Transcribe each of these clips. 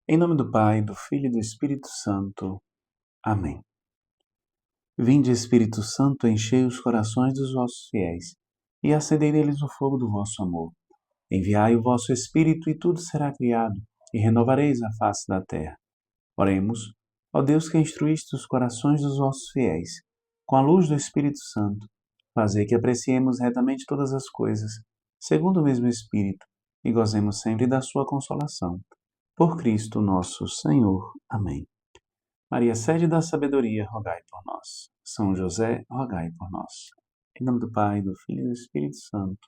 Em nome do Pai, do Filho e do Espírito Santo. Amém. Vinde, Espírito Santo, enchei os corações dos vossos fiéis e acendei neles o fogo do vosso amor. Enviai o vosso Espírito e tudo será criado, e renovareis a face da terra. Oremos, ó Deus que instruíste os corações dos vossos fiéis, com a luz do Espírito Santo, fazei que apreciemos retamente todas as coisas, segundo o mesmo Espírito, e gozemos sempre da sua consolação. Por Cristo nosso Senhor. Amém. Maria, sede da sabedoria, rogai por nós. São José, rogai por nós. Em nome do Pai, do Filho e do Espírito Santo.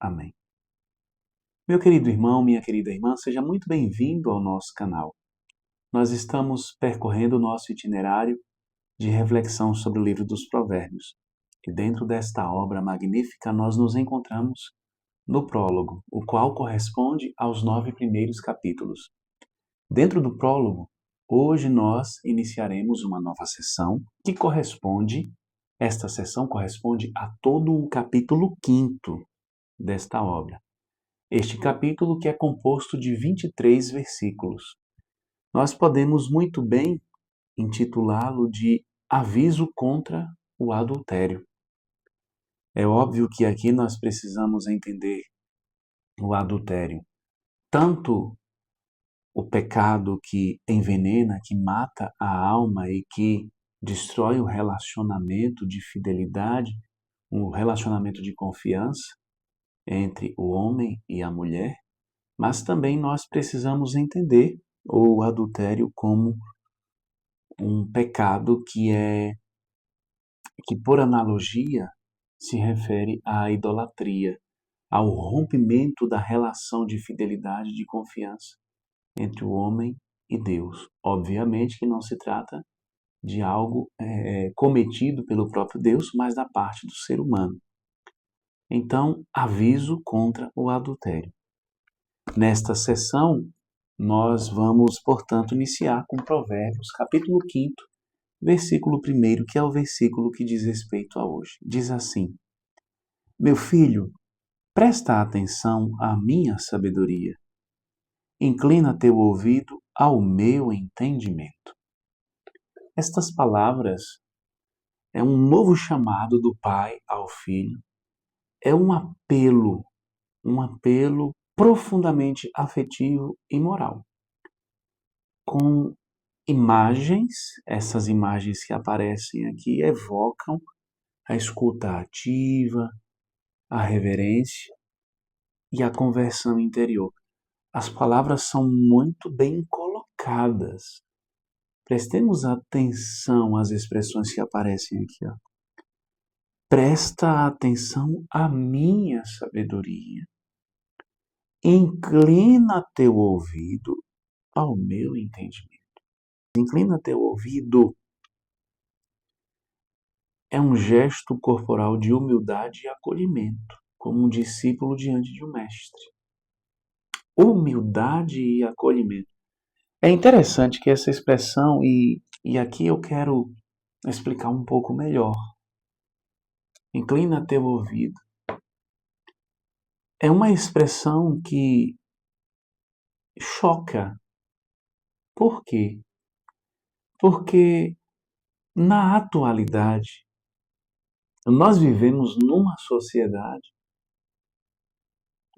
Amém. Meu querido irmão, minha querida irmã, seja muito bem-vindo ao nosso canal. Nós estamos percorrendo o nosso itinerário de reflexão sobre o livro dos Provérbios. E dentro desta obra magnífica nós nos encontramos no prólogo, o qual corresponde aos 9 primeiros capítulos. Dentro do prólogo, hoje nós iniciaremos uma nova sessão esta sessão corresponde a todo o capítulo 5º desta obra. Este capítulo que é composto de 23 versículos. Nós podemos muito bem intitulá-lo de Aviso contra o Adultério. É óbvio que aqui nós precisamos entender o adultério, tanto o pecado que envenena, que mata a alma e que destrói o relacionamento de fidelidade, um relacionamento de confiança entre o homem e a mulher, mas também nós precisamos entender o adultério como um pecado que por analogia se refere à idolatria, ao rompimento da relação de fidelidade, de confiança entre o homem e Deus. Obviamente que não se trata de algo cometido pelo próprio Deus, mas da parte do ser humano. Então, aviso contra o adultério. Nesta sessão, nós vamos, portanto, iniciar com Provérbios, capítulo 5º, versículo 1º, que é o versículo que diz respeito a hoje. Diz assim: Meu filho, presta atenção à minha sabedoria. Inclina teu ouvido ao meu entendimento. Estas palavras é um novo chamado do pai ao filho. É um apelo profundamente afetivo e moral. Com imagens, essas imagens que aparecem aqui evocam a escuta ativa, a reverência e a conversão interior. As palavras são muito bem colocadas. Prestemos atenção às expressões que aparecem aqui. Presta atenção à minha sabedoria. Inclina teu ouvido ao meu entendimento. Inclina teu ouvido. É um gesto corporal de humildade e acolhimento, como um discípulo diante de um mestre. Humildade e acolhimento. É interessante que essa expressão, e aqui eu quero explicar um pouco melhor. Inclina teu ouvido. É uma expressão que choca. Por quê? Porque na atualidade nós vivemos numa sociedade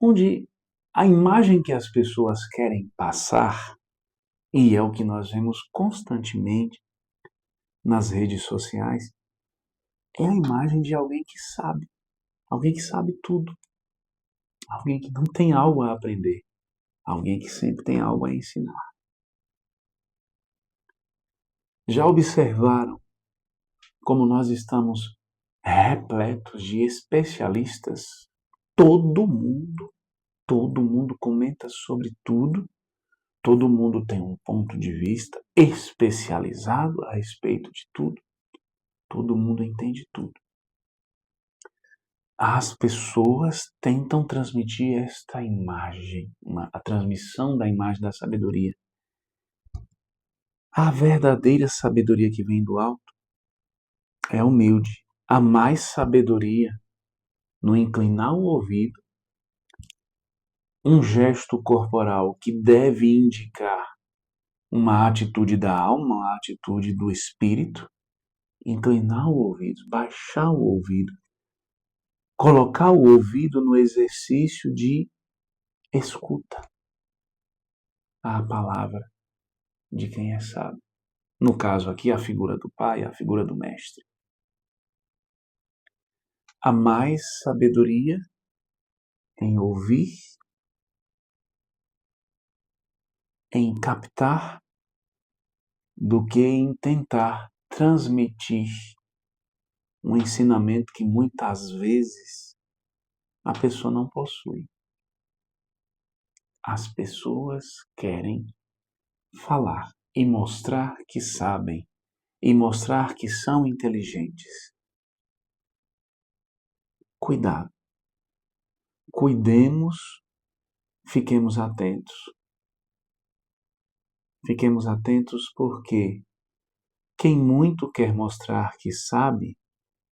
onde a imagem que as pessoas querem passar, e é o que nós vemos constantemente nas redes sociais, é a imagem de alguém que sabe tudo, alguém que não tem algo a aprender, alguém que sempre tem algo a ensinar. Já observaram como nós estamos repletos de especialistas? Todo mundo comenta sobre tudo, todo mundo tem um ponto de vista especializado a respeito de tudo, todo mundo entende tudo. As pessoas tentam transmitir esta imagem, a transmissão da imagem da sabedoria. A verdadeira sabedoria que vem do alto é humilde. Há mais sabedoria no inclinar o ouvido, um gesto corporal que deve indicar uma atitude da alma, uma atitude do espírito, inclinar o ouvido, baixar o ouvido, colocar o ouvido no exercício de escuta à palavra de quem é sábio. No caso aqui, a figura do pai, a figura do mestre. Há mais sabedoria em ouvir, em captar, do que em tentar transmitir um ensinamento que muitas vezes a pessoa não possui. As pessoas querem falar e mostrar que sabem e mostrar que são inteligentes. Cuidado. Cuidemos, fiquemos atentos. Fiquemos atentos porque quem muito quer mostrar que sabe,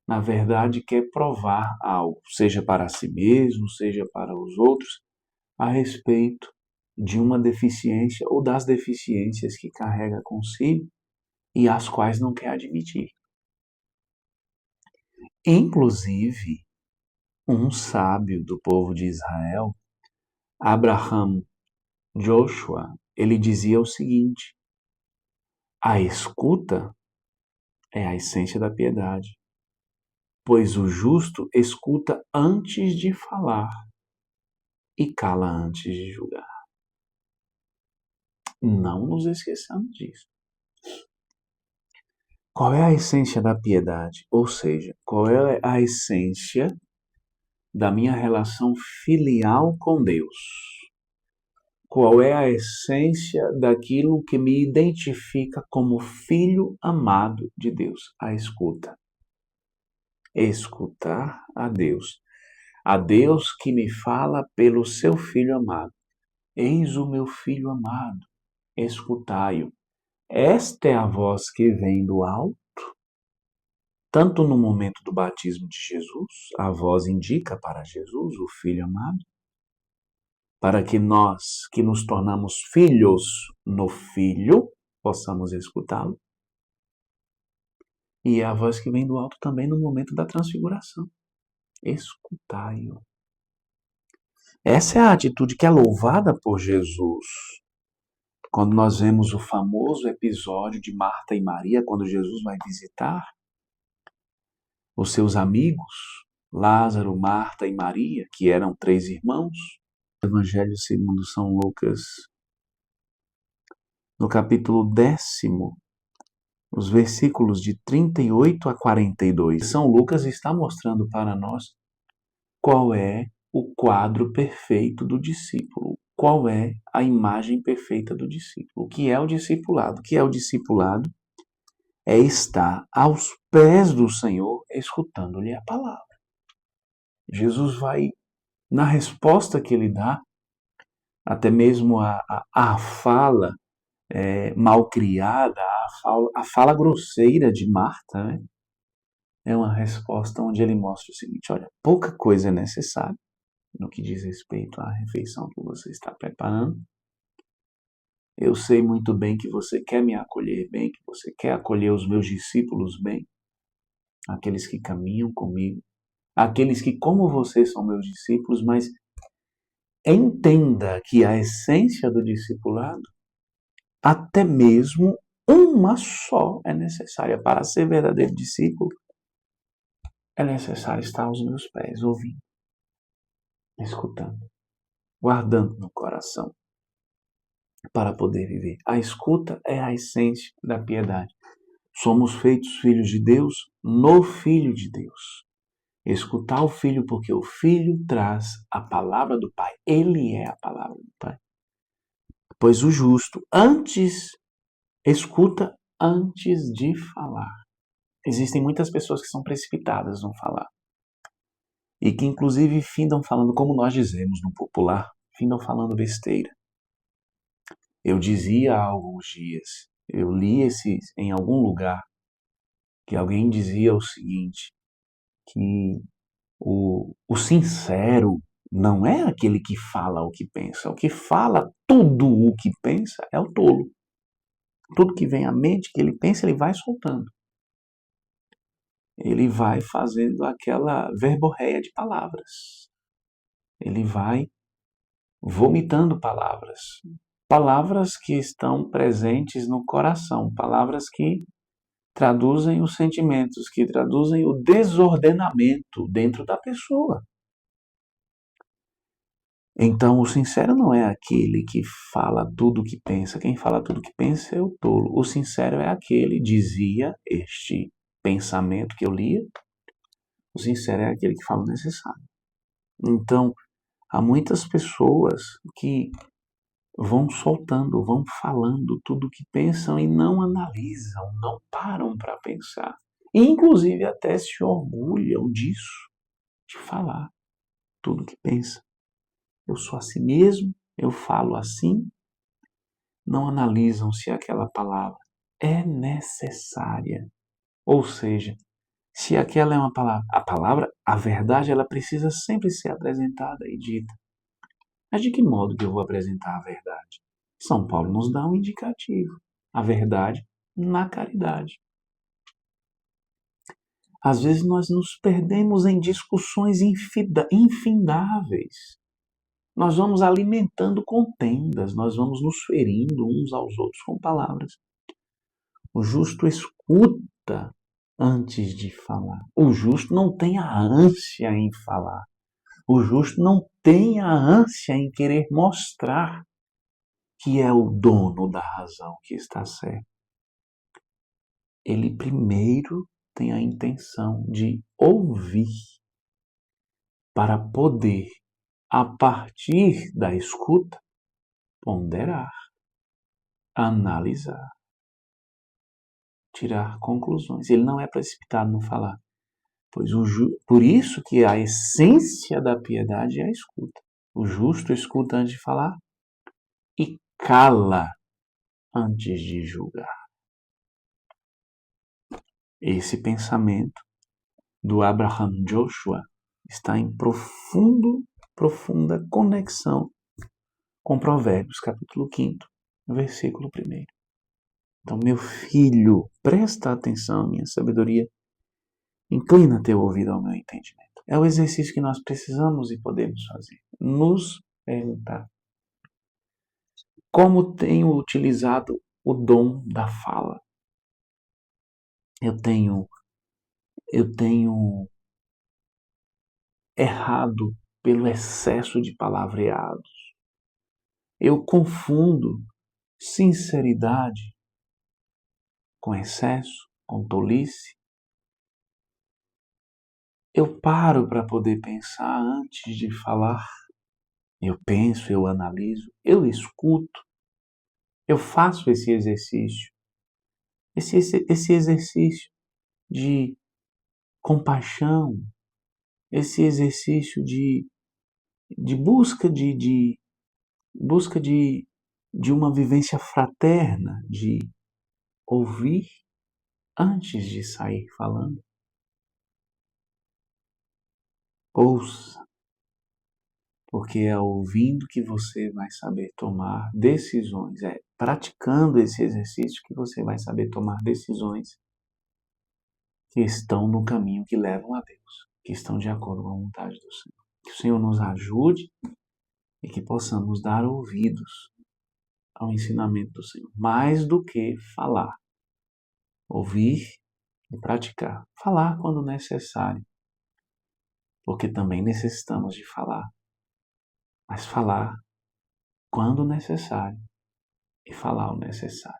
na verdade quer provar algo, seja para si mesmo, seja para os outros, a respeito de uma deficiência ou das deficiências que carrega consigo e as quais não quer admitir. Inclusive, um sábio do povo de Israel, Abraham Joshua, ele dizia o seguinte: a escuta é a essência da piedade, pois o justo escuta antes de falar e cala antes de julgar. Não nos esqueçamos disso. Qual é a essência da piedade? Ou seja, qual é a essência da minha relação filial com Deus? Qual é a essência daquilo que me identifica como filho amado de Deus? A escuta. Escutar a Deus. A Deus que me fala pelo seu Filho amado. Eis o meu Filho amado, escutai-o. Esta é a voz que vem do alto. Tanto no momento do batismo de Jesus, a voz indica para Jesus, o Filho amado, para que nós, que nos tornamos filhos no Filho, possamos escutá-lo. E é a voz que vem do alto também no momento da transfiguração. Escutai-o. Essa é a atitude que é louvada por Jesus. Quando nós vemos o famoso episódio de Marta e Maria, quando Jesus vai visitar os seus amigos, Lázaro, Marta e Maria, que eram 3 irmãos. Evangelho segundo São Lucas, no capítulo 10º, os versículos de 38 a 42. São Lucas está mostrando para nós qual é o quadro perfeito do discípulo, qual é a imagem perfeita do discípulo. O que é o discipulado? O que é o discipulado? É estar aos pés do Senhor, escutando-lhe a palavra. Jesus vai, na resposta que ele dá, até mesmo a fala malcriada, a fala grosseira de Marta, né? É uma resposta onde ele mostra o seguinte: olha, pouca coisa é necessária no que diz respeito à refeição que você está preparando. Eu sei muito bem que você quer me acolher bem, que você quer acolher os meus discípulos bem, aqueles que caminham comigo, aqueles que, como você, são meus discípulos, mas entenda que a essência do discipulado, até mesmo uma só é necessária. Para ser verdadeiro discípulo, é necessário estar aos meus pés, ouvindo, escutando, guardando no coração, para poder viver. A escuta é a essência da piedade. Somos feitos filhos de Deus no Filho de Deus. Escutar o Filho, porque o Filho traz a palavra do Pai. Ele é a palavra do Pai. Pois o justo escuta antes de falar. Existem muitas pessoas que são precipitadas no falar. E que inclusive findam falando, como nós dizemos no popular, findam falando besteira. Eu dizia há alguns dias, eu li em algum lugar, que alguém dizia o seguinte, que o sincero não é aquele que fala o que pensa. O que fala tudo o que pensa é o tolo. Tudo que vem à mente, que ele pensa, ele vai soltando. Ele vai fazendo aquela verborreia de palavras. Ele vai vomitando palavras. Palavras que estão presentes no coração. Palavras que traduzem os sentimentos, que traduzem o desordenamento dentro da pessoa. Então, o sincero não é aquele que fala tudo o que pensa. Quem fala tudo o que pensa é o tolo. O sincero é aquele, dizia este pensamento que eu lia, o sincero é aquele que fala o necessário. Então, há muitas pessoas que vão soltando, vão falando tudo o que pensam e não analisam, não param para pensar. E, inclusive, até se orgulham disso, de falar tudo o que pensa. Eu sou assim mesmo, eu falo assim. Não analisam se aquela palavra é necessária. Ou seja, se aquela é uma palavra, a verdade, ela precisa sempre ser apresentada e dita. Mas de que modo que eu vou apresentar a verdade? São Paulo nos dá um indicativo. A verdade na caridade. Às vezes nós nos perdemos em discussões infindáveis. Nós vamos alimentando contendas, nós vamos nos ferindo uns aos outros com palavras. O justo escuta antes de falar. O justo não tem a ânsia em falar. O justo não tem a ânsia em querer mostrar que é o dono da razão, que está certo. Ele primeiro tem a intenção de ouvir para poder, a partir da escuta, ponderar, analisar, tirar conclusões. Ele não é precipitado no falar. Por isso que a essência da piedade é a escuta. O justo escuta antes de falar e cala antes de julgar. Esse pensamento do Abraham Joshua está em profunda conexão com Provérbios, capítulo 5, versículo 1. Então, meu filho, presta atenção à minha sabedoria, inclina teu ouvido ao meu entendimento. É o exercício que nós precisamos e podemos fazer. Nos perguntar como tenho utilizado o dom da fala. Eu tenho errado pelo excesso de palavreados. Eu confundo sinceridade com excesso, com tolice. Eu paro para poder pensar antes de falar. Eu penso, eu analiso, eu escuto. Eu faço esse exercício. Esse exercício de compaixão, esse exercício de busca de uma vivência fraterna, de ouvir antes de sair falando. Ouça, porque é ouvindo que você vai saber tomar decisões. É praticando esse exercício que você vai saber tomar decisões que estão no caminho que levam a Deus, que estão de acordo com a vontade do Senhor. Que o Senhor nos ajude e que possamos dar ouvidos ao ensinamento do Senhor, mais do que falar. Ouvir e praticar. Falar quando necessário, porque também necessitamos de falar. Mas falar quando necessário e falar o necessário.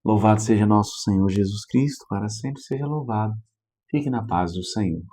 Louvado seja nosso Senhor Jesus Cristo, para sempre seja louvado. Fique na paz do Senhor.